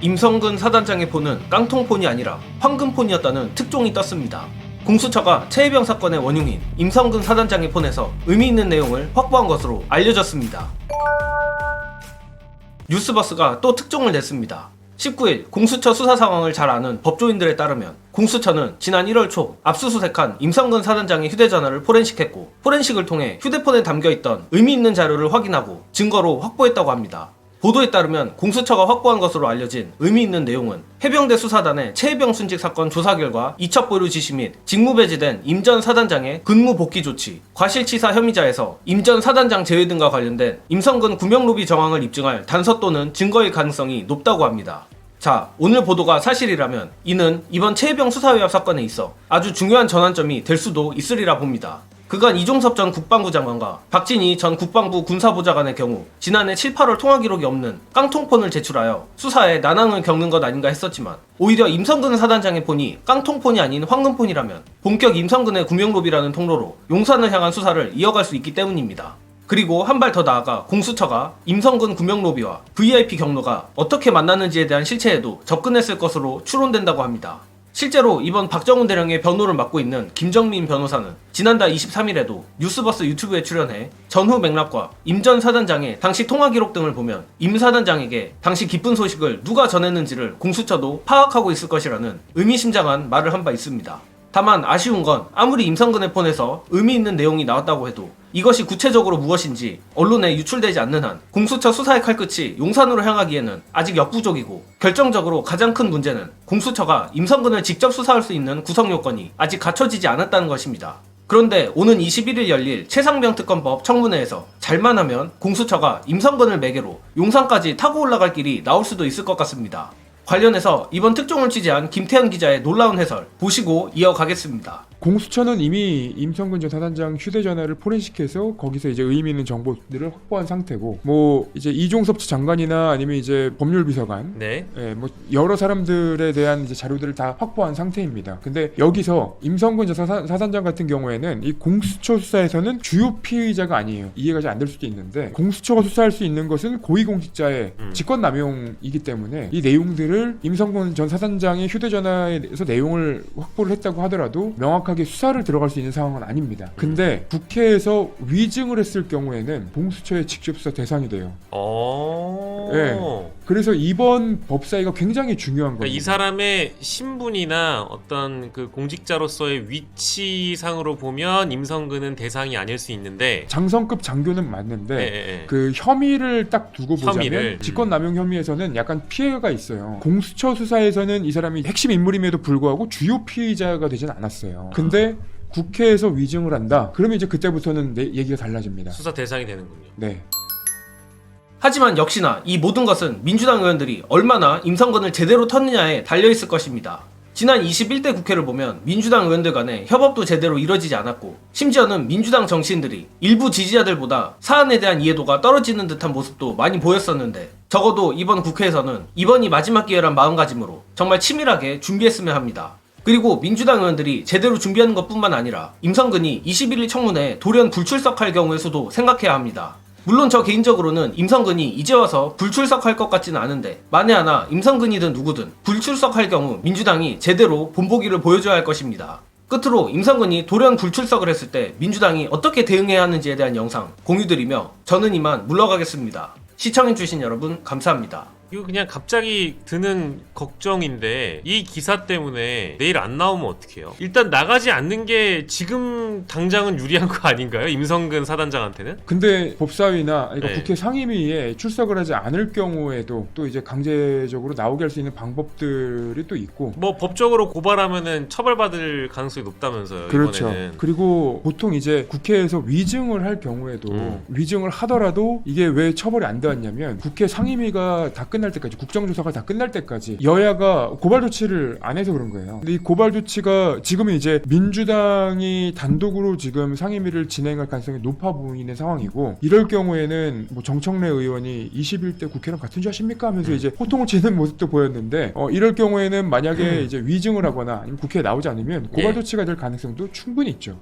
임성근 사단장의 폰은 깡통폰이 아니라 황금폰이었다는 특종이 떴습니다. 공수처가 최혜병 사건의 원흉인 임성근 사단장의 폰에서 의미 있는 내용을 확보한 것으로 알려졌습니다. 뉴스버스가 또 특종을 냈습니다. 19일 공수처 수사 상황을 잘 아는 법조인들에 따르면 공수처는 지난 1월 초 압수수색한 임성근 사단장의 휴대전화를 포렌식했고, 포렌식을 통해 휴대폰에 담겨있던 의미 있는 자료를 확인하고 증거로 확보했다고 합니다. 보도에 따르면 공수처가 확보한 것으로 알려진 의미 있는 내용은 해병대 수사단의 최혜병 순직 사건 조사 결과 이첩 보류 지시 및 직무 배제된 임 전 사단장의 근무 복귀 조치, 과실치사 혐의자에서 임 전 사단장 제외 등과 관련된 임성근 구명로비 정황을 입증할 단서 또는 증거일 가능성이 높다고 합니다. 자, 오늘 보도가 사실이라면 이는 이번 최혜병 수사위합 사건에 있어 아주 중요한 전환점이 될 수도 있으리라 봅니다. 그간 이종섭 전 국방부 장관과 박진희 전 국방부 군사보좌관의 경우 지난해 7, 8월 통화 기록이 없는 깡통폰을 제출하여 수사에 난항을 겪는 것 아닌가 했었지만, 오히려 임성근 사단장의 폰이 깡통폰이 아닌 황금폰이라면 본격 임성근의 구명로비라는 통로로 용산을 향한 수사를 이어갈 수 있기 때문입니다. 그리고 한 발 더 나아가 공수처가 임성근 구명로비와 VIP 경로가 어떻게 만났는지에 대한 실체에도 접근했을 것으로 추론된다고 합니다. 실제로 이번 박정훈 대령의 변호를 맡고 있는 김정민 변호사는 지난달 23일에도 뉴스버스 유튜브에 출연해 전후 맥락과 임 전 사단장의 당시 통화 기록 등을 보면 임 사단장에게 당시 기쁜 소식을 누가 전했는지를 공수처도 파악하고 있을 것이라는 의미심장한 말을 한 바 있습니다. 다만 아쉬운 건 아무리 임성근의 폰에서 의미 있는 내용이 나왔다고 해도 이것이 구체적으로 무엇인지 언론에 유출되지 않는 한 공수처 수사의 칼끝이 용산으로 향하기에는 아직 역부족이고, 결정적으로 가장 큰 문제는 공수처가 임성근을 직접 수사할 수 있는 구성 요건이 아직 갖춰지지 않았다는 것입니다. 그런데 오는 21일 열릴 최상병 특검법 청문회에서 잘만 하면 공수처가 임성근을 매개로 용산까지 타고 올라갈 길이 나올 수도 있을 것 같습니다. 관련해서 이번 특종을 취재한 김태현 기자의 놀라운 해설 보시고 이어가겠습니다. 공수처는 이미 임성근 전 사단장 휴대전화를 포렌식해서 거기서 이제 의미 있는 정보들을 확보한 상태고, 뭐 이제 이종섭 장관이나 아니면 이제 법률비서관, 뭐 여러 사람들에 대한 이제 자료들을 다 확보한 상태입니다. 근데 여기서 임성근 전 사단장 같은 경우에는 이 공수처 수사에서는 주요 피의자가 아니에요. 이해가 잘 안 될 수도 있는데, 공수처가 수사할 수 있는 것은 고위공직자의 직권남용이기 때문에 이 내용들을 임성근 전 사단장의 휴대전화에서 내용을 확보를 했다고 하더라도 명확하게 수사를 들어갈 수 있는 상황은 아닙니다. 근데 국회에서 위증을 했을 경우에는 공수처의 직접 수사 대상이 돼요. 네. 그래서 이번 법사위가 굉장히 중요한 겁니다. 그러니까 이 사람의 신분이나 어떤 그 공직자로서의 위치상으로 보면 임성근은 대상이 아닐 수 있는데, 장성급 장교는 맞는데 그 혐의를 딱 두고 보자면 직권남용 혐의에서는 약간 피해가 있어요. 공수처 수사에서는 이 사람이 핵심 인물임에도 불구하고 주요 피의자가 되진 않았어요. 근데 국회에서 위증을 한다? 그러면 이제 그때부터는 얘기가 달라집니다. 수사 대상이 되는군요. 네. 하지만 역시나 이 모든 것은 민주당 의원들이 얼마나 임성근을 제대로 텄느냐에 달려있을 것입니다. 지난 21대 국회를 보면 민주당 의원들 간의 협업도 제대로 이뤄지지 않았고, 심지어는 민주당 정치인들이 일부 지지자들보다 사안에 대한 이해도가 떨어지는 듯한 모습도 많이 보였었는데, 적어도 이번 국회에서는 이번이 마지막 기회란 마음가짐으로 정말 치밀하게 준비했으면 합니다. 그리고 민주당 의원들이 제대로 준비하는 것뿐만 아니라 임성근이 21일 청문회에 돌연 불출석할 경우의 수도 생각해야 합니다. 물론 저 개인적으로는 임성근이 이제 와서 불출석할 것 같지는 않은데, 만에 하나 임성근이든 누구든 불출석할 경우 민주당이 제대로 본보기를 보여줘야 할 것입니다. 끝으로 임성근이 돌연 불출석을 했을 때 민주당이 어떻게 대응해야 하는지에 대한 영상 공유드리며 저는 이만 물러가겠습니다. 시청해주신 여러분 감사합니다. 이거 그냥 갑자기 드는 걱정인데, 이 기사 때문에 내일 안 나오면 어떡해요? 일단 나가지 않는 게 지금 당장은 유리한 거 아닌가요? 임성근 사단장한테는? 근데 법사위나 국회 상임위에 출석을 하지 않을 경우에도 또 이제 강제적으로 나오게 할 수 있는 방법들이 또 있고, 뭐 법적으로 고발하면은 처벌받을 가능성이 높다면서요. 그렇죠. 이번에는. 그리고 보통 이제 국회에서 위증을 할 경우에도 위증을 하더라도 이게 왜 처벌이 안 되었냐면, 국회 상임위가 다 끝날 때까지, 국정조사가 다 끝날 때까지 여야가 고발 조치를 안 해서 그런 거예요. 근데 이 고발 조치가 지금은 이제 민주당이 단독으로 지금 상임위를 진행할 가능성이 높아 보이는 상황이고, 이럴 경우에는 뭐 정청래 의원이 21대 국회랑 같은 줄 아십니까? 하면서 이제 호통을 치는 모습도 보였는데, 이럴 경우에는 만약에 이제 위증을 하거나 아니면 국회에 나오지 않으면 고발 조치가 될 가능성도 충분히 있죠.